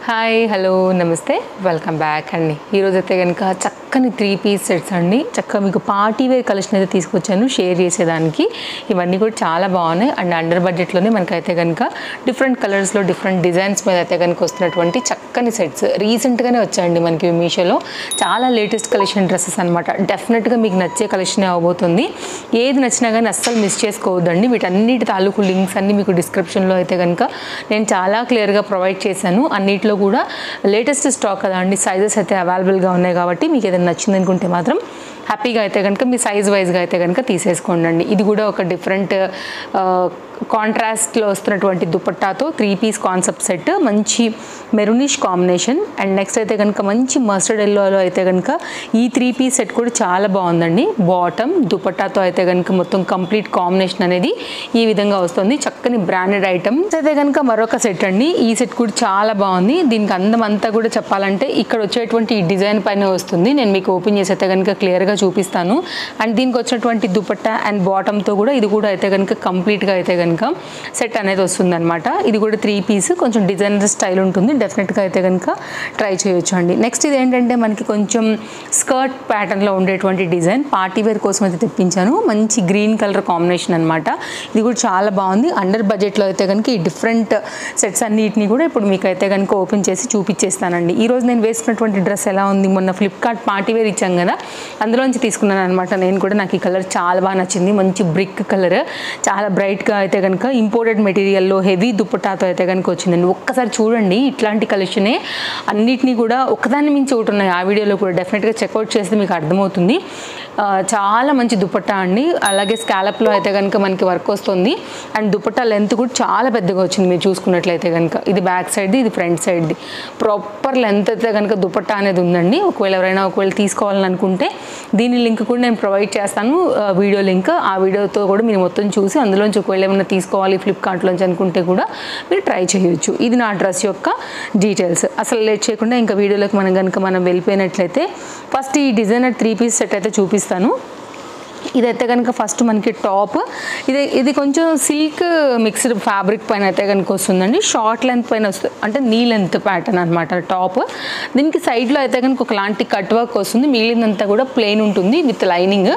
Hi hello నమస్తే welcome back అండి. ఈరోజు అయితే కనుక చక్కని 3 పీస్ సెట్స్ అండి. చక్కగా మీకు పార్టీ వేర్ కలెక్షన్ అయితే తీసుకొచ్చాను షేర్ చేసేదానికి. ఇవన్నీ కూడా చాలా బాగున్నాయి అండ్ అండర్ బడ్జెట్లోనే మనకైతే కనుక డిఫరెంట్ కలర్స్లో డిఫరెంట్ డిజైన్స్ మీద అయితే కనుక వస్తున్నటువంటి చక్కని సెట్స్ రీసెంట్గానే వచ్చాయండి మనకి మీషోలో. చాలా లేటెస్ట్ కలెక్షన్ డ్రెస్సెస్ అనమాట. డెఫినెట్గా మీకు నచ్చే కలెక్షన్ అవబోతుంది. ఏది నచ్చినా కానీ అస్సలు మిస్ చేసుకోవద్దండి. వీటన్నిటి తాలూకు లింక్స్ అన్నీ మీకు డిస్క్రిప్షన్లో అయితే కనుక నేను చాలా క్లియర్గా ప్రొవైడ్ చేశాను. అన్నిట్లో కూడా లేటెస్ట్ స్టాక్ కదా అండి, సైజెస్ అయితే అవైలబుల్గా ఉన్నాయి కాబట్టి మీకు ఏదైనా నచ్చింది అనుకుంటే మాత్రం హ్యాపీగా అయితే కనుక మీ సైజ్ వైజ్గా అయితే కనుక తీసేసుకోండి. ఇది కూడా ఒక డిఫరెంట్ కాంట్రాస్ట్లో వస్తున్నటువంటి దుపట్టాతో 3 పీస్ కాన్సెప్ట్ సెట్, మంచి మెరూనిష్ కాంబినేషన్ అండ్ నెక్స్ట్ అయితే కనుక మంచి మస్టర్డ్ ఎల్లోలో అయితే కనుక ఈ 3 పీస్ సెట్ కూడా చాలా బాగుందండి. బాటమ్ దుపట్టాతో అయితే కనుక మొత్తం కంప్లీట్ కాంబినేషన్ అనేది ఈ విధంగా వస్తుంది. చక్కని బ్రాండెడ్ ఐటమ్స్ అయితే కనుక మరొక సెట్ అండి. ఈ సెట్ కూడా చాలా బాగుంది. దీనికి అందం అంతా కూడా చెప్పాలంటే ఇక్కడ వచ్చేటువంటి ఈ డిజైన్ పైన వస్తుంది. నేను మీకు ఓపెన్ చేసి అయితే కనుక క్లియర్గా చూపిస్తాను. అండ్ దీనికి వచ్చినటువంటి దుపట్టా అండ్ బాటమ్తో కూడా ఇది కూడా అయితే కనుక కంప్లీట్గా అయితే కనుక సెట్ అనేది వస్తుంది అనమాట. ఇది కూడా 3 పీస్ కొంచెం డిజైనర్ స్టైల్ ఉంటుంది. డెఫినెట్గా అయితే కనుక ట్రై చేయొచ్చు అండి. నెక్స్ట్ ఇది ఏంటంటే మనకి కొంచెం స్కర్ట్ ప్యాటర్న్లో ఉండేటువంటి డిజైన్ పార్టీ వేర్ కోసం అయితే తెప్పించాను. మంచి గ్రీన్ కలర్ కాంబినేషన్ అనమాట. ఇది కూడా చాలా బాగుంది. అండర్ బడ్జెట్లో అయితే కనుక ఈ డిఫరెంట్ సెట్స్ అన్నిటిని కూడా ఇప్పుడు మీకు అయితే కనుక ఓపెన్ చేసి చూపించేస్తానండి. ఈరోజు నేను వేసుకున్నటువంటి డ్రెస్ ఎలా ఉంది, మొన్న ఫ్లిప్కార్ట్ పార్టీ వేర్ ఇచ్చాం కదా, అందులోంచి తీసుకున్నాను అనమాట. నేను కూడా నాకు ఈ కలర్ చాలా బాగా నచ్చింది. మంచి బ్రిక్ కలర్, చాలా బ్రైట్గా అయితే కనుక ఇంపోర్టెడ్ మెటీరియల్లో హెవీ దుపట్టాతో అయితే కనుక వచ్చిందండి. ఒక్కసారి చూడండి, ఇట్లాంటి కలెక్షనే అన్నిటినీ కూడా ఒకదాన్ని మించి ఒకటి ఉన్నాయి. ఆ వీడియోలో కూడా డెఫినెట్గా చెక్అవుట్ చేస్తే మీకు అర్థమవుతుంది. చాలా మంచి దుపట్టా అండి. అలాగే స్కాలప్లో అయితే కనుక మనకి వర్క్ వస్తుంది అండ్ దుపట్టా లెంత్ కూడా చాలా పెద్దగా వచ్చింది. మీరు చూసుకున్నట్లయితే కనుక ఇది బ్యాక్ సైడ్ది, ఇది ఫ్రంట్ సైడ్ది. ప్రాపర్ లెంత్ అయితే కనుక దుపట్టా అనేది ఉందండి. ఎవరైనా తీసుకోవాలని అనుకుంటే దీని లింక్ కూడా నేను ప్రొవైడ్ చేస్తాను, వీడియో లింక్. ఆ వీడియోతో కూడా మీరు మొత్తం చూసి అందులోంచి ఒకవేళ ఏమైనా తీసుకోవాలి ఫ్లిప్కార్ట్లోంచి అనుకుంటే కూడా మీరు ట్రై చేయొచ్చు. ఇది నా డ్రెస్ యొక్క డీటెయిల్స్. అసలు లేట్ చేయకుండా ఇంకా వీడియోలోకి మనం వెళ్ళిపోయినట్లయితే ఫస్ట్ ఈ డిజైనర్ 3 పీస్ సెట్ అయితే చూపిస్తాను. ఇదైతే కనుక ఫస్ట్ మనకి టాప్, ఇది కొంచెం సిల్క్ మిక్స్డ్ ఫ్యాబ్రిక్ పైన అయితే కనుక వస్తుందండి. షార్ట్ లెంత్ పైన వస్తుంది, అంటే నీ లెంత్ ప్యాటర్న్ అనమాట టాప్. దీనికి సైడ్లో అయితే కనుక ఒకలాంటి కట్ వర్క్ వస్తుంది. మిగిలినంతా కూడా ప్లెయిన్ ఉంటుంది విత్ లైనింగ్.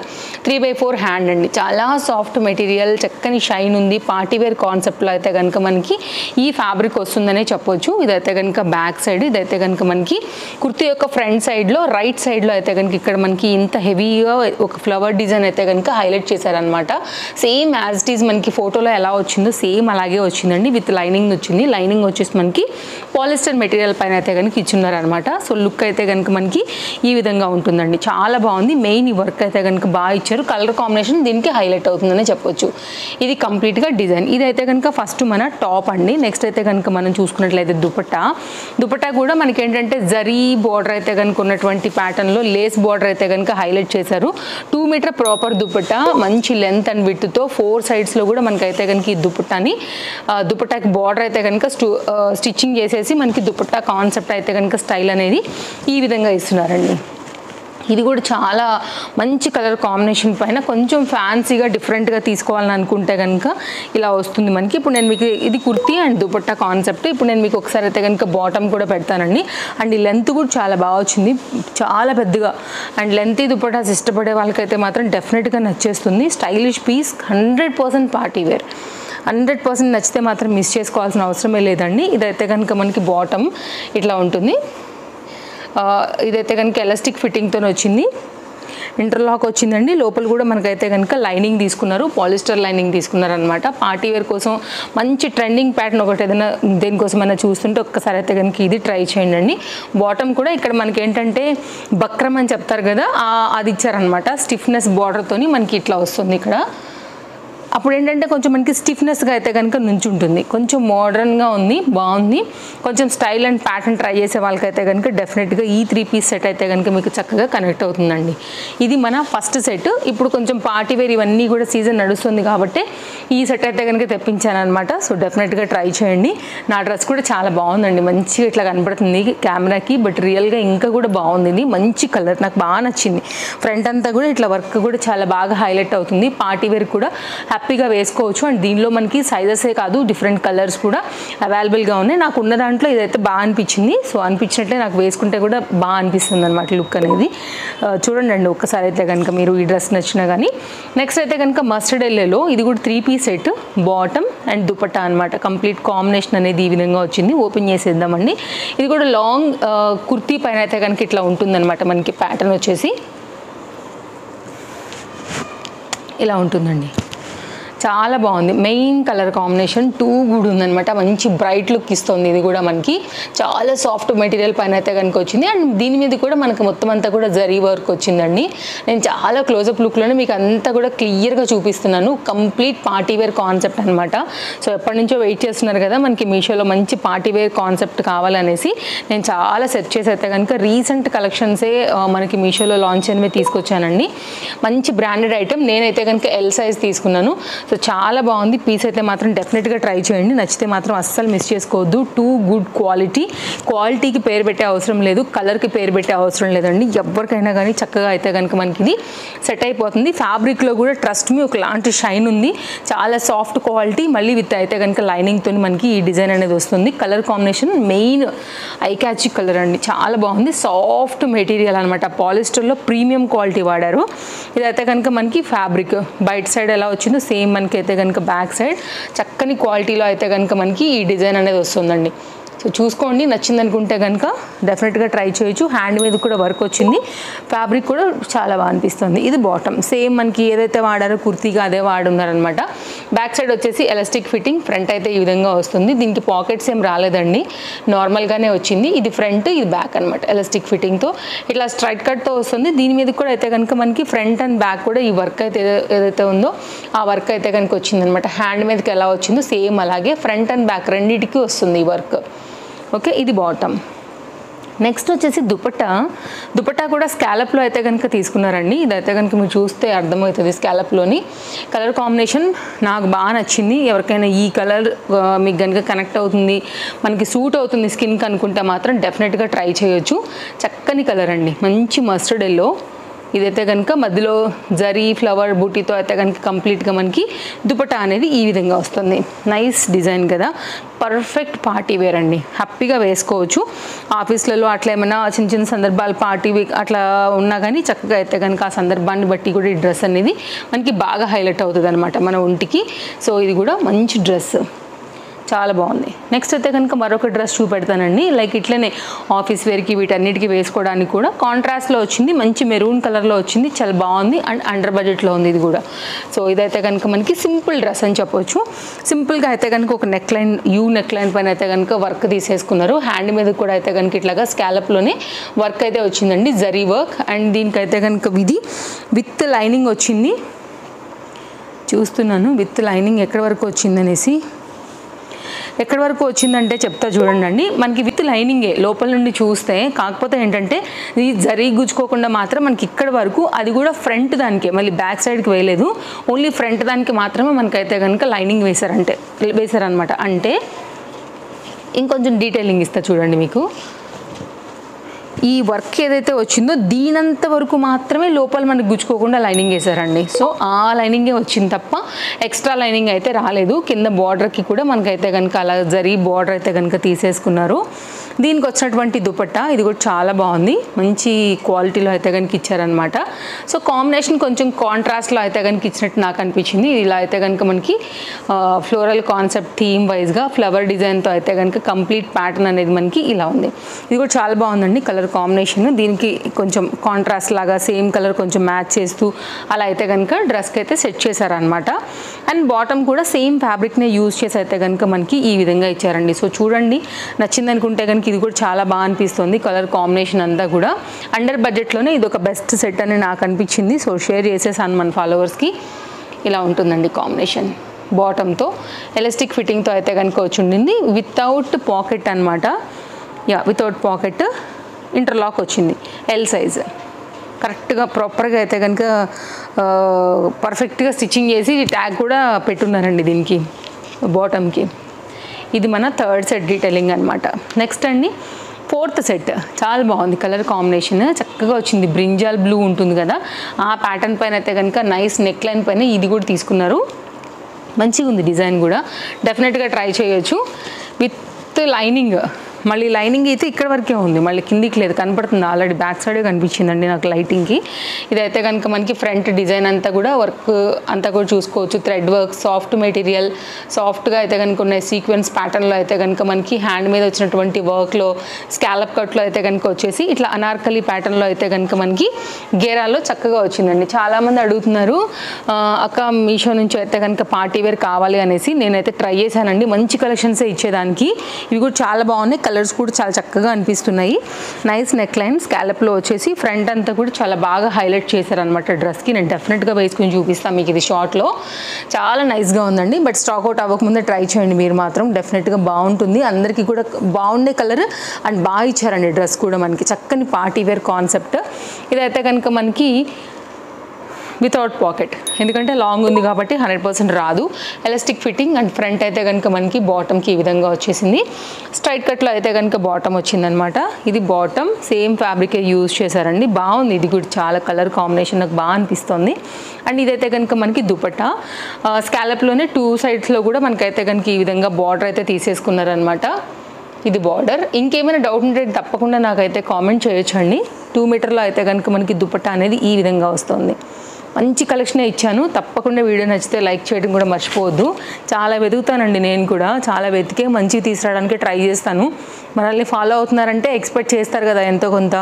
3/4 హ్యాండ్ అండి. చాలా సాఫ్ట్ మెటీరియల్, చక్కని షైన్ ఉంది. పార్టీ వేర్ కాన్సెప్ట్లో అయితే కనుక మనకి ఈ ఫ్యాబ్రిక్ వస్తుందనే చెప్పొచ్చు. ఇదైతే కనుక బ్యాక్ సైడ్, ఇదైతే కనుక మనకి కుర్తీ యొక్క ఫ్రంట్ సైడ్లో రైట్ సైడ్లో అయితే కనుక ఇక్కడ మనకి ఇంత హెవీగా ఒక ఫ్లవర్ డిజైన్ అయితే కనుక హైలైట్ చేశారనమాట. సేమ్ యాజ్ ఇట్ ఈజ్ మనకి ఫోటోలో ఎలా వచ్చిందో సేమ్ అలాగే వచ్చిందండి. విత్ లైనింగ్ వచ్చింది. లైనింగ్ వచ్చేసి మనకి పాలిస్టర్ మెటీరియల్ పైన అయితే కనుక ఇచ్చున్నారనమాట. సో లుక్ అయితే కనుక మనకి ఈ విధంగా ఉంటుందండి. చాలా బాగుంది. మెయిన్ ఈ వర్క్ అయితే కనుక బాగా ఇచ్చారు. కలర్ కాంబినేషన్ దీనికి హైలైట్ అవుతుందని చెప్పొచ్చు. ఇది కంప్లీట్గా డిజైన్. ఇదైతే కనుక ఫస్ట్ మన టాప్ అండి. నెక్స్ట్ అయితే కనుక మనం చూసుకున్నట్లయితే దుపట్టా కూడా మనకి ఏంటంటే జరీ బార్డర్ అయితే కనుక ఉన్నటువంటి ప్యాటర్న్లో లేస్ బార్డర్ అయితే కనుక హైలైట్ చేశారు. 2 మీటర్ ప్రాపర్ దుపట్టా, మంచి లెంత్ అండ్ విడ్త్తో 4 సైడ్స్లో కూడా మనకైతే కనుక ఈ దుపట్టాకి బార్డర్ అయితే కనుక స్టిచ్చింగ్ చేసేసి మనకి దుపట్టా కాన్సెప్ట్ అయితే కనుక స్టైల్ అనేది ఈ విధంగా ఇస్తున్నారండి. ఇది కూడా చాలా మంచి కలర్ కాంబినేషన్ పైన కొంచెం ఫ్యాన్సీగా డిఫరెంట్గా తీసుకోవాలని అనుకుంటే కనుక ఇలా వస్తుంది మనకి. ఇప్పుడు నేను మీకు ఇది కుర్తీ అండ్ దుపట్టా కాన్సెప్ట్. ఇప్పుడు నేను మీకు ఒకసారి అయితే కనుక బాటమ్ కూడా పెడతానండి. అండ్ ఈ లెంత్ కూడా చాలా బాగా వచ్చింది, చాలా పెద్దగా. అండ్ లెంత్ దుపట్టాస్ ఇష్టపడే వాళ్ళకైతే మాత్రం డెఫినెట్గా నచ్చేస్తుంది. Stylish piece, 100% party wear. 100% నచ్చితే మాత్రం మిస్ చేసుకోవాల్సిన అవసరమే లేదండి. ఇదైతే కనుక మనకి బాటమ్ ఇట్లా ఉంటుంది. ఇదైతే కనుక ఎలాస్టిక్ ఫిట్టింగ్తో వచ్చింది. ఇంటర్లాక్ వచ్చిందండి. లోపల కూడా మనకైతే కనుక లైనింగ్ తీసుకున్నారు, పాలిస్టర్ లైనింగ్ తీసుకున్నారు అనమాట. పార్టీ వేర్ కోసం మంచి ట్రెండింగ్ ప్యాటర్న్ ఒకటి ఏదైనా దేనికోసమైనా చూస్తుంటే ఒక్కసారి అయితే కనుక ఇది ట్రై చేయండి అండి. బాటమ్ కూడా ఇక్కడ మనకి ఏంటంటే బక్రమ్ అని చెప్తారు కదా, అది ఇచ్చారనమాట. స్టిఫ్నెస్ బార్డర్తోని మనకి ఇట్లా వస్తుంది ఇక్కడ. అప్పుడు ఏంటంటే కొంచెం మనకి స్టిఫ్నెస్గా అయితే కనుక నుంచి ఉంటుంది. కొంచెం మోడర్న్గా ఉంది, బాగుంది. కొంచెం స్టైల్ అండ్ ప్యాటర్న్ ట్రై చేసే వాళ్ళకైతే కనుక డెఫినెట్గా ఈ 3 పీస్ సెట్ అయితే కనుక మీకు చక్కగా కనెక్ట్ అవుతుందండి. ఇది మన ఫస్ట్ సెట్. ఇప్పుడు కొంచెం పార్టీ వేర్ ఇవన్నీ కూడా సీజన్ నడుస్తుంది కాబట్టి ఈ సెట్ అయితే కనుక తెప్పించాను అనమాట. సో డెఫినెట్గా ట్రై చేయండి. నా డ్రెస్ కూడా చాలా బాగుందండి. మంచిగా ఇట్లా కనబడుతుంది కెమెరాకి, బట్ రియల్గా ఇంకా కూడా బాగుంది. ఇది మంచి కలర్, నాకు బాగా నచ్చింది. ఫ్రంట్ అంతా కూడా ఇట్లా వర్క్ కూడా చాలా బాగా హైలైట్ అవుతుంది. పార్టీ వేర్ కూడా హ్యాపీగా వేసుకోవచ్చు. అండ్ దీనిలో మనకి సైజెసే కాదు డిఫరెంట్ కలర్స్ కూడా అవైలబుల్గా ఉన్నాయి. నాకు ఉన్న దాంట్లో ఇదైతే బాగా అనిపించింది. సో అనిపించినట్లే నాకు వేసుకుంటే కూడా బాగా అనిపిస్తుంది అనమాట లుక్ అనేది. చూడండి అండి ఒక్కసారి అయితే కనుక మీరు ఈ డ్రెస్ నచ్చినా కానీ. నెక్స్ట్ అయితే కనుక మస్టర్డ్ ఎల్లోలో ఇది కూడా 3 piece set, bottom and dupatta అనమాట. కంప్లీట్ కాంబినేషన్ అనేది ఈ విధంగా వచ్చింది. ఓపెన్ చేసేద్దామండి. ఇది కూడా లాంగ్ కుర్తీ పైన అయితే కనుక ఇట్లా ఉంటుందన్నమాట. మనకి ప్యాటర్న్ వచ్చేసి ఇలా ఉంటుందండి. చాలా బాగుంది. మెయిన్ కలర్ కాంబినేషన్ 2 కూడా ఉందనమాట. మంచి బ్రైట్ లుక్ ఇస్తుంది. ఇది కూడా మనకి చాలా సాఫ్ట్ మెటీరియల్ పైన అయితే కనుక వచ్చింది. అండ్ దీని మీద కూడా మనకి మొత్తం అంతా కూడా జరీ వర్క్ వచ్చిందండి. నేను చాలా క్లోజప్ లుక్లోనే మీకు అంతా కూడా క్లియర్గా చూపిస్తున్నాను. కంప్లీట్ పార్టీ వేర్ కాన్సెప్ట్ అనమాట. సో ఎప్పటి నుంచో వెయిట్ చేస్తున్నారు కదా మనకి మీషోలో మంచి పార్టీ వేర్ కాన్సెప్ట్ కావాలనేసి నేను చాలా సెర్చ్ చేసి అయితే కనుక రీసెంట్ కలెక్షన్సే మనకి మీషోలో లాంచ్ అనేవి తీసుకొచ్చానండి. మంచి బ్రాండెడ్ ఐటమ్. నేనైతే కనుక ఎల్ సైజ్ తీసుకున్నాను. సో చాలా బాగుంది. పీస్ అయితే మాత్రం డెఫినెట్గా ట్రై చేయండి. నచ్చితే మాత్రం అస్సలు మిస్ చేసుకోవద్దు. 2 గుడ్ క్వాలిటీ. క్వాలిటీకి పేరు పెట్టే అవసరం లేదు, కలర్కి పేరు పెట్టే అవసరం లేదండి. ఎవరికైనా కానీ చక్కగా అయితే కనుక మనకి ఇది సెట్ అయిపోతుంది. ఫ్యాబ్రిక్లో కూడా ట్రస్ట్ మీ ఒకలాంటి షైన్ ఉంది. చాలా సాఫ్ట్ క్వాలిటీ. మళ్ళీ విత్ అయితే కనుక లైనింగ్తో మనకి ఈ డిజైన్ అనేది వస్తుంది. Colour combination main I catch colour అండి. చాలా బాగుంది. సాఫ్ట్ మెటీరియల్ అనమాట. పాలిస్టర్లో ప్రీమియం క్వాలిటీ వాడారు. ఇదైతే కనుక మనకి ఫ్యాబ్రిక్ బయట సైడ్ ఎలా వచ్చిందో సేమ్ మనకి అయితే కనుక బ్యాక్ సైడ్ చక్కని క్వాలిటీలో అయితే కనుక మనకి ఈ డిజైన్ అనేది వస్తుందండి. సో చూసుకోండి. నచ్చింది అనుకుంటే కనుక డెఫినెట్గా ట్రై చేయొచ్చు. హ్యాండ్ మీద కూడా వర్క్ వచ్చింది. ఫ్యాబ్రిక్ కూడా చాలా బాగా అనిపిస్తుంది. ఇది బాటమ్. సేమ్ మనకి ఏదైతే వాడారో కుర్తీగా అదే వాడున్నారనమాట. బ్యాక్ సైడ్ వచ్చేసి ఎలాస్టిక్ ఫిట్టింగ్. ఫ్రంట్ అయితే ఈ విధంగా వస్తుంది. దీనికి పాకెట్స్ ఏం రాలేదండి, నార్మల్గానే వచ్చింది. ఇది ఫ్రంట్, ఇది బ్యాక్ అనమాట. ఎలాస్టిక్ ఫిట్టింగ్తో ఇట్లా స్ట్రైట్ కట్తో వస్తుంది. దీని మీద కూడా అయితే కనుక మనకి ఫ్రంట్ అండ్ బ్యాక్ కూడా ఈ వర్క్ అయితే ఏదైతే ఉందో ఆ వర్క్ అయితే కనుక వచ్చిందనమాట. హ్యాండ్ మీదకి ఎలా వచ్చిందో సేమ్ అలాగే ఫ్రంట్ అండ్ బ్యాక్ రెండింటికి వస్తుంది ఈ వర్క్. ఓకే, ఇది బాటమ్. నెక్స్ట్ వచ్చేసి దుపట్టా కూడా స్కాలప్లో అయితే కనుక తీసుకున్నారండి. ఇదైతే కనుక మీరు చూస్తే అర్థమవుతుంది. స్కాలప్లోని కలర్ కాంబినేషన్ నాకు బాగా నచ్చింది. ఎవరికైనా ఈ కలర్ మీకు కనుక కనెక్ట్ అవుతుంది, మనకి సూట్ అవుతుంది స్కిన్కి అనుకుంటే మాత్రం డెఫినెట్గా ట్రై చేయొచ్చు. చక్కని కలర్ అండి. మంచి మస్టర్డ్ ఎల్లో. ఇదైతే కనుక మధ్యలో జరీ ఫ్లవర్ బూటీతో అయితే కనుక కంప్లీట్గా మనకి దుపట్టా అనేది ఈ విధంగా వస్తుంది. నైస్ డిజైన్ కదా. పర్ఫెక్ట్ పార్టీ వేర్ అండి. హ్యాపీగా వేసుకోవచ్చు. ఆఫీస్లలో అట్లా ఏమైనా చిన్న చిన్న సందర్భాలు పార్టీ అట్లా ఉన్నా కానీ చక్కగా అయితే కనుక ఆ సందర్భాన్ని బట్టి కూడా ఈ డ్రెస్ అనేది మనకి బాగా హైలైట్ అవుతుంది అనమాట మన ఒంటికి. సో ఇది కూడా మంచి డ్రెస్, చాలా బాగుంది. నెక్స్ట్ అయితే కనుక మరొక డ్రెస్ చూపెడతానండి. లైక్ ఇట్లనే ఆఫీస్ వేర్కి వీటన్నిటికీ వేసుకోవడానికి కూడా కాంట్రాస్ట్లో వచ్చింది. మంచి మెరూన్ కలర్లో వచ్చింది. చాలా బాగుంది. అండ్ అండర్ బడ్జెట్లో ఉంది ఇది కూడా. సో ఇదైతే కనుక మనకి సింపుల్ డ్రెస్ అని చెప్పొచ్చు. సింపుల్గా అయితే కనుక ఒక neck line, U neck line పైన అయితే కనుక వర్క్ తీసేసుకున్నారు. హ్యాండ్ మీద కూడా అయితే కనుక ఇట్లాగా స్కాలప్లోనే వర్క్ అయితే వచ్చిందండి, జరీ వర్క్. అండ్ దీనికైతే కనుక ఇది విత్ లైనింగ్ వచ్చింది. చూస్తున్నాను విత్ లైనింగ్ ఎక్కడి వరకు వచ్చిందనేసి. ఎక్కడి వరకు వచ్చిందంటే చెప్తా చూడండి. మనకి విత్ లైనింగే లోపల నుండి చూస్తే. కాకపోతే ఏంటంటే ఇది జరీ గుచ్చుకోకుండా మాత్రం మనకి ఇక్కడ వరకు, అది కూడా ఫ్రంట్ దానికే, మళ్ళీ బ్యాక్ సైడ్కి వేయలేదు. ఓన్లీ ఫ్రంట్ దానికి మాత్రమే మనకైతే కనుక లైనింగ్ వేశారనమాట. అంటే ఇంకొంచెం డీటెయిలింగ్ ఇస్తా చూడండి. మీకు ఈ వర్క్ ఏదైతే వచ్చిందో దీనంత వరకు మాత్రమే లోపల మనకి గుచ్చుకోకుండా లైనింగ్ వేసారండి. సో ఆ లైనింగే వచ్చింది తప్ప ఎక్స్ట్రా లైనింగ్ అయితే రాలేదు. కింద బార్డర్కి కూడా మనకైతే కనుక అలా జరీ బార్డర్ అయితే కనుక తీసేసుకున్నారు. దీనికి వచ్చినటువంటి దుపట్టా ఇది కూడా చాలా బాగుంది. మంచి క్వాలిటీలో అయితే కనుక ఇచ్చారనమాట. సో కాంబినేషన్ కొంచెం కాంట్రాస్ట్లో అయితే కనుక ఇచ్చినట్టు నాకు అనిపించింది. ఇలా అయితే కనుక మనకి ఫ్లోరల్ కాన్సెప్ట్ థీమ్ వైజ్గా ఫ్లవర్ డిజైన్తో అయితే కనుక కంప్లీట్ ప్యాటర్న్ అనేది మనకి ఇలా ఉంది. ఇది కూడా చాలా బాగుందండి కలర్ కాంబినేషన్. దీనికి కొంచెం కాంట్రాస్ట్ లాగా సేమ్ కలర్ కొంచెం మ్యాచ్ చేస్తూ అలా అయితే కనుక డ్రెస్కి అయితే సెట్ చేశారనమాట. అండ్ బాటమ్ కూడా సేమ్ ఫ్యాబ్రిక్నే యూజ్ చేసి అయితే కనుక మనకి ఈ విధంగా ఇచ్చారండి. సో చూడండి, నచ్చింది అనుకుంటే కనుక ఇది కూడా చాలా బాగా అనిపిస్తుంది. కలర్ కాంబినేషన్ అంతా కూడా అండర్ బడ్జెట్లోనే ఇది ఒక బెస్ట్ సెట్ అని నాకు అనిపించింది. సో షేర్ చేసేసాను మన ఫాలోవర్స్కి. ఇలా ఉంటుందండి కాంబినేషన్. బాటమ్తో ఎలాస్టిక్ ఫిట్టింగ్తో అయితే కనుక వచ్చి ఉండింది. వితౌట్ పాకెట్ అనమాట. వితౌట్ పాకెట్ ఇంటర్లాక్ వచ్చింది. ఎల్ సైజ్ కరెక్ట్గా ప్రాపర్గా అయితే కనుక పర్ఫెక్ట్గా స్టిచ్చింగ్ చేసి ట్యాగ్ కూడా పెట్టున్నారండి దీనికి బాటమ్కి. ఇది మన థర్డ్ సెట్ డీటెయిలింగ్ అనమాట. నెక్స్ట్ అండి ఫోర్త్ సెట్ చాలా బాగుంది. కలర్ కాంబినేషన్ చక్కగా వచ్చింది. బ్రింజాల్ బ్లూ ఉంటుంది కదా, ఆ ప్యాటర్న్ పైన అయితే కనుక నైస్ నెక్ లైన్ పైన ఇది కూడా తీసుకున్నారు. మంచిగా ఉంది డిజైన్ కూడా, డెఫినెట్గా ట్రై చేయొచ్చు. విత్ లైనింగ్, మళ్ళీ లైనింగ్ అయితే ఇక్కడ వరకే ఉంది, మళ్ళీ కిందికి లేదు, కనపడుతుంది ఆల్రెడీ బ్యాక్ సైడే కనిపించిందండి నాకు లైటింగ్కి. ఇదైతే కనుక మనకి ఫ్రంట్ డిజైన్ అంతా కూడా వర్క్ అంతా కూడా చూసుకోవచ్చు, థ్రెడ్ వర్క్, సాఫ్ట్ మెటీరియల్, సాఫ్ట్గా అయితే కనుక ఉన్నాయి. సీక్వెన్స్ ప్యాటర్న్లో అయితే కనుక మనకి హ్యాండ్ మీద వచ్చినటువంటి వర్క్లో, స్కాలప్ కట్లో అయితే కనుక వచ్చేసి ఇట్లా అనార్కలి ప్యాటర్న్లో అయితే కనుక మనకి గేరాల్లో చక్కగా వచ్చిందండి. చాలామంది అడుగుతున్నారు అక్క మీషో నుంచి అయితే కనుక పార్టీ వేర్ కావాలి అనేసి. నేనైతే ట్రై చేశానండి, మంచి కలెక్షన్సే ఇచ్చేదానికి. ఇవి కూడా చాలా బాగున్నాయి, కలర్స్ కూడా చాలా చక్కగా అనిపిస్తున్నాయి. నైస్ నెక్ లైన్, స్కాలప్లో వచ్చేసి ఫ్రంట్ అంతా కూడా చాలా బాగా హైలైట్ చేశారనమాట డ్రెస్కి. నేను డెఫినెట్గా వేసుకుని చూపిస్తాను మీకు ఇది షార్ట్లో. చాలా నైస్గా ఉందండి. బట్ స్టాక్ అవుట్ అవ్వకముందే ట్రై చేయండి మీరు మాత్రం, డెఫినెట్గా బాగుంటుంది. అందరికీ కూడా బాగుండే కలర్ అండ్ బాగా ఇచ్చారండి డ్రెస్ కూడా మనకి, చక్కని పార్టీ వేర్ కాన్సెప్ట్. ఇదైతే కనుక మనకి వితౌట్ పాకెట్, ఎందుకంటే లాంగ్ ఉంది కాబట్టి 100% రాదు. ఎలాస్టిక్ ఫిట్టింగ్ అండ్ ఫ్రంట్ అయితే కనుక మనకి బాటమ్కి ఈ విధంగా వచ్చేసింది. స్ట్రైట్ కట్లో అయితే కనుక బాటమ్ వచ్చిందనమాట. ఇది బాటమ్ సేమ్ ఫ్యాబ్రికే యూజ్ చేశారండి, బాగుంది. ఇది కూడా చాలా కలర్ కాంబినేషన్ నాకు బాగా అనిపిస్తుంది. అండ్ ఇదైతే కనుక మనకి దుపట్టా, స్కాలప్లోనే 2 సైడ్స్లో కూడా మనకైతే కనుక ఈ విధంగా బార్డర్ అయితే తీసేసుకున్నారనమాట. ఇది బార్డర్. ఇంకేమైనా డౌట్ ఉంటే తప్పకుండా నాకైతే కామెంట్ చేయొచ్చండి. 2 మీటర్లో అయితే కనుక మనకి దుపట్టా అనేది ఈ విధంగా వస్తుంది. మంచి కలెక్షనే ఇచ్చాను. తప్పకుండా వీడియో నచ్చితే లైక్ చేయడం కూడా మర్చిపోవద్దు. చాలా వెతుకుతానండి నేను కూడా, చాలా వెతికే మంచిగా తీసుకురావడానికి ట్రై చేస్తాను. మనల్ని ఫాలో అవుతున్నారంటే ఎక్స్పెక్ట్ చేస్తారు కదా ఎంతో కొంత,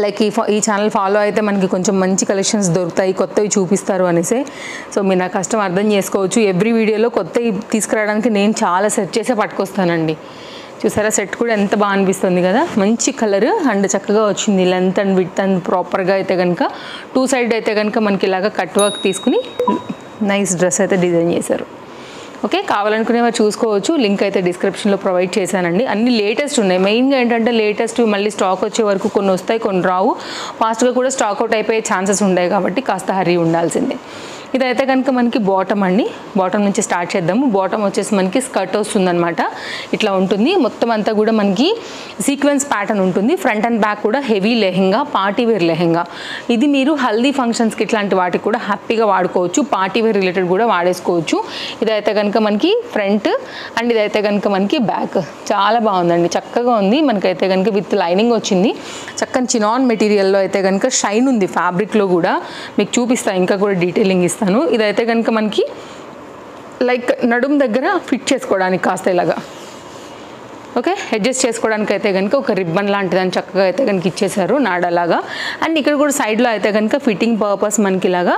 లైక్ ఈ ఛానల్ ఫాలో అయితే మనకి కొంచెం మంచి కలెక్షన్స్ దొరుకుతాయి, కొత్తవి చూపిస్తారు అనేసి. సో మీరు నా కష్టం అర్థం చేసుకోవచ్చు. ఎవ్రీ వీడియోలో కొత్తవి తీసుకురావడానికి నేను చాలా సెర్చ్ చేసే పట్టుకొస్తానండి. చూసారా సెట్ కూడా ఎంత బాగా అనిపిస్తుంది కదా, మంచి కలర్ అండ్ చక్కగా వచ్చింది. లెంత్ అండ్ విడ్త్ అండ్ ప్రాపర్గా అయితే కనుక 2 సైడ్ అయితే కనుక మనకి ఇలాగా కట్ వర్క్ తీసుకుని నైస్ డ్రెస్ అయితే డిజైన్ చేశారు. ఓకే, కావాలనుకునే వారు చూసుకోవచ్చు. లింక్ అయితే డిస్క్రిప్షన్లో ప్రొవైడ్ చేశానండి. అన్ని లేటెస్ట్ ఉన్నాయి. మెయిన్గా ఏంటంటే లేటెస్ట్ మళ్ళీ స్టాక్ వచ్చే వరకు కొన్ని వస్తాయి, కొన్ని రావు. ఫాస్ట్గా కూడా స్టాక్ అవుట్ అయిపోయే ఛాన్సెస్ ఉన్నాయి కాబట్టి కాస్త హరీ ఉండాల్సిందే. ఇదైతే కనుక మనకి బాటమ్ అండి. బాటమ్ నుంచి స్టార్ట్ చేద్దాము. బాటమ్ వచ్చేసి మనకి స్కర్ట్ వస్తుందన్నమాట. ఇట్లా ఉంటుంది మొత్తం అంతా కూడా మనకి సీక్వెన్స్ ప్యాటర్న్ ఉంటుంది. ఫ్రంట్ అండ్ బ్యాక్ కూడా heavy lehenga, party wear lehenga. ఇది మీరు హల్దీ ఫంక్షన్స్కి ఇట్లాంటి వాటికి కూడా హ్యాపీగా వాడుకోవచ్చు. పార్టీ వేర్ రిలేటెడ్ కూడా వాడేసుకోవచ్చు. ఇదైతే కనుక మనకి ఫ్రంట్ అండ్ ఇదైతే కనుక మనకి బ్యాక్. చాలా బాగుందండి, చక్కగా ఉంది. మనకైతే కనుక విత్ లైనింగ్ వచ్చింది. చక్కని చినాన్ మెటీరియల్లో అయితే కనుక షైన్ ఉంది. ఫ్యాబ్రిక్లో కూడా మీకు చూపిస్తాను, ఇంకా కూడా డీటెయిలింగ్ ఇస్తాను. ఇదైతే కనుక మనకి లైక్ నడుము దగ్గర ఫిట్ చేసుకోవడానికి కాస్త ఇలాగా ఓకే అడ్జస్ట్ చేసుకోవడానికి అయితే కనుక ఒక రిబ్బన్ లాంటిదని చక్కగా అయితే కనుక ఇచ్చేసారు నాడలాగా. అండ్ ఇక్కడ కూడా సైడ్లో అయితే కనుక ఫిట్టింగ్ పర్పస్ మనకి ఇలాగా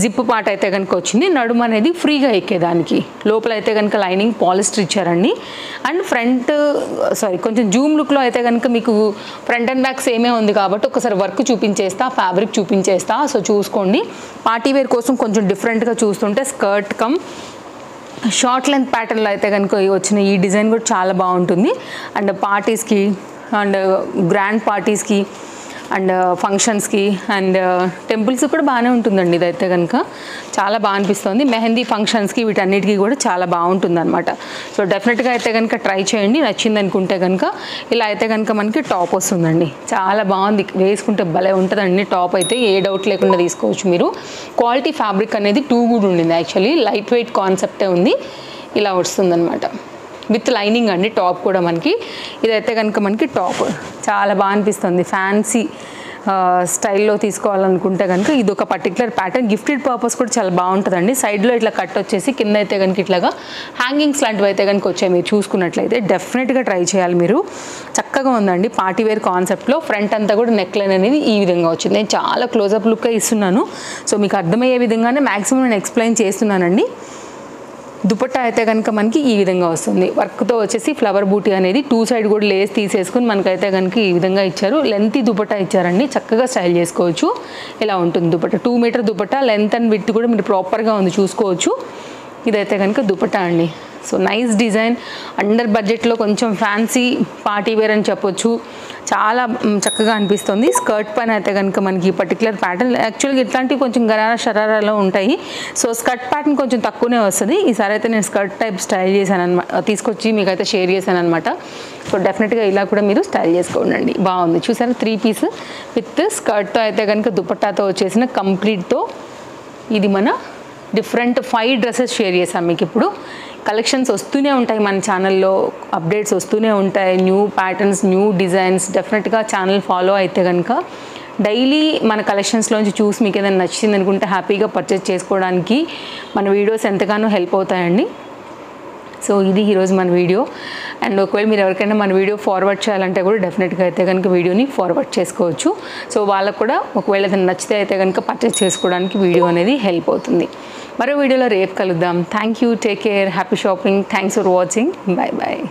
జిప్ పార్ట్ అయితే కనుక వచ్చింది. నడుము అనేది ఫ్రీగా ఎక్కేదానికి. లోపల అయితే కనుక లైనింగ్ పాలిస్టర్ ఇచ్చారండి. అండ్ ఫ్రంట్ కొంచెం జూమ్ లుక్లో అయితే కనుక మీకు ఫ్రంట్ అండ్ బ్యాక్ సేమే ఉంది కాబట్టి ఒకసారి వర్క్ చూపించేస్తా, ఫ్యాబ్రిక్ చూపించేస్తా. సో చూసుకోండి. పార్టీ వేర్ కోసం కొంచెం డిఫరెంట్గా చూస్తుంటే స్కర్ట్ కమ్ షార్ట్ లెంత్ ప్యాటర్న్లో అయితే కనుక వచ్చిన ఈ డిజైన్ కూడా చాలా బాగుంటుంది. అండ్ పార్టీస్కి అండ్ గ్రాండ్ పార్టీస్కి అండ్ ఫంక్షన్స్కి అండ్ టెంపుల్స్కి కూడా బాగానే ఉంటుందండి. ఇదైతే కనుక చాలా బాగా అనిపిస్తుంది. మెహందీ ఫంక్షన్స్కి వీటన్నిటికీ కూడా చాలా బాగుంటుంది అనమాట. సో డెఫినెట్గా అయితే కనుక ట్రై చేయండి. నచ్చింది అనుకుంటే కనుక ఇలా అయితే కనుక మనకి టాప్ వస్తుందండి. చాలా బాగుంది, వేసుకుంటే భలే ఉంటుందండి టాప్ అయితే, ఏ డౌట్ లేకుండా తీసుకోవచ్చు మీరు. క్వాలిటీ ఫ్యాబ్రిక్ అనేది 2 గుడ్ ఉండింది. యాక్చువల్లీ లైట్ వెయిట్ కాన్సెప్టే ఉంది. ఇలా వస్తుందన్నమాట విత్ లైనింగ్ అండి టాప్ కూడా మనకి. ఇదైతే కనుక మనకి టాప్ చాలా బాగా అనిపిస్తుంది. ఫ్యాన్సీ స్టైల్లో తీసుకోవాలనుకుంటే కనుక ఇది ఒక పర్టికులర్ ప్యాటర్న్. గిఫ్టెడ్ పర్పస్ కూడా చాలా బాగుంటుందండి. సైడ్లో ఇట్లా కట్ వచ్చేసి కింద అయితే కనుక ఇట్లాగా హ్యాంగింగ్స్ లాంటివి అయితే కనుక వచ్చాయి. మీరు చూసుకున్నట్లయితే డెఫినెట్గా ట్రై చేయాలి మీరు. చక్కగా ఉందండి పార్టీ వేర్ కాన్సెప్ట్లో. ఫ్రంట్ అంతా కూడా నెక్ లైన్ అనేది ఈ విధంగా వచ్చింది. నేను చాలా క్లోజప్ లుక్గా ఇస్తున్నాను. సో మీకు అర్థమయ్యే విధంగానే మ్యాక్సిమం నేను ఎక్స్ప్లెయిన్ చేస్తున్నానండి. దుపట్టా అయితే కనుక మనకి ఈ విధంగా వస్తుంది. వర్క్తో వచ్చేసి ఫ్లవర్ బూటీ అనేది 2 సైడ్ కూడా లేస్ తీసేసుకుని మనకైతే కనుక ఈ విధంగా ఇచ్చారు. లెంత్ దుపట్టా ఇచ్చారండి, చక్కగా స్టైల్ చేసుకోవచ్చు. ఇలా ఉంటుంది dupatta. 2 metre dupatta. Length and width కూడా మీరు ప్రాపర్గా ఉంది చూసుకోవచ్చు. ఇదైతే కనుక దుపట్టా అండి. సో నైస్ డిజైన్, అండర్ బడ్జెట్లో కొంచెం ఫ్యాన్సీ పార్టీ వేర్ అని చెప్పొచ్చు. చాలా చక్కగా అనిపిస్తుంది. స్కర్ట్ పైన అయితే కనుక మనకి పర్టికులర్ ప్యాటర్న్ యాక్చువల్గా ఇట్లాంటివి కొంచెం గరారా షరారాలో ఉంటాయి. సో స్కర్ట్ ప్యాటర్న్ కొంచెం తక్కువనే వస్తుంది. ఈసారి అయితే నేను స్కర్ట్ టైప్ స్టైల్ చేశాను అనమాట, తీసుకొచ్చి మీకైతే షేర్ చేశాను అనమాట. సో డెఫినెట్గా ఇలా కూడా మీరు స్టైల్ చేసుకోండి. బాగుంది చూసారా, 3 పీస్ విత్ స్కర్ట్తో అయితే కనుక దుపట్టాతో వచ్చేసిన కంప్లీట్తో ఇది మన డిఫరెంట్ 5 డ్రెస్సెస్ షేర్ చేశాను మీకు. ఇప్పుడు కలెక్షన్స్ వస్తూనే ఉంటాయి మన ఛానల్లో, అప్డేట్స్ వస్తూనే ఉంటాయి, న్యూ ప్యాటర్న్స్, న్యూ డిజైన్స్. డెఫినెట్గా ఛానల్ ఫాలో అయితే కనుక డైలీ మన కలెక్షన్స్లోంచి చూసి మీకు ఏదైనా నచ్చింది అనుకుంటే హ్యాపీగా పర్చేస్ చేసుకోవడానికి మన వీడియోస్ ఎంతగానో హెల్ప్ అవుతాయండి. సో ఇది ఈరోజు మన వీడియో. అండ్ ఒకవేళ మీరు ఎవరికైనా మన వీడియో ఫార్వర్డ్ చేయాలంటే కూడా డెఫినెట్గా అయితే కనుక వీడియోని ఫార్వర్డ్ చేసుకోవచ్చు. సో వాళ్ళకు కూడా ఒకవేళ ఏదైనా నచ్చితే అయితే కనుక పర్చేస్ చేసుకోవడానికి వీడియో అనేది హెల్ప్ అవుతుంది. మరో వీడియోలో రేపు కలుద్దాం. Thank you, take care, happy shopping, thanks for watching, bye bye.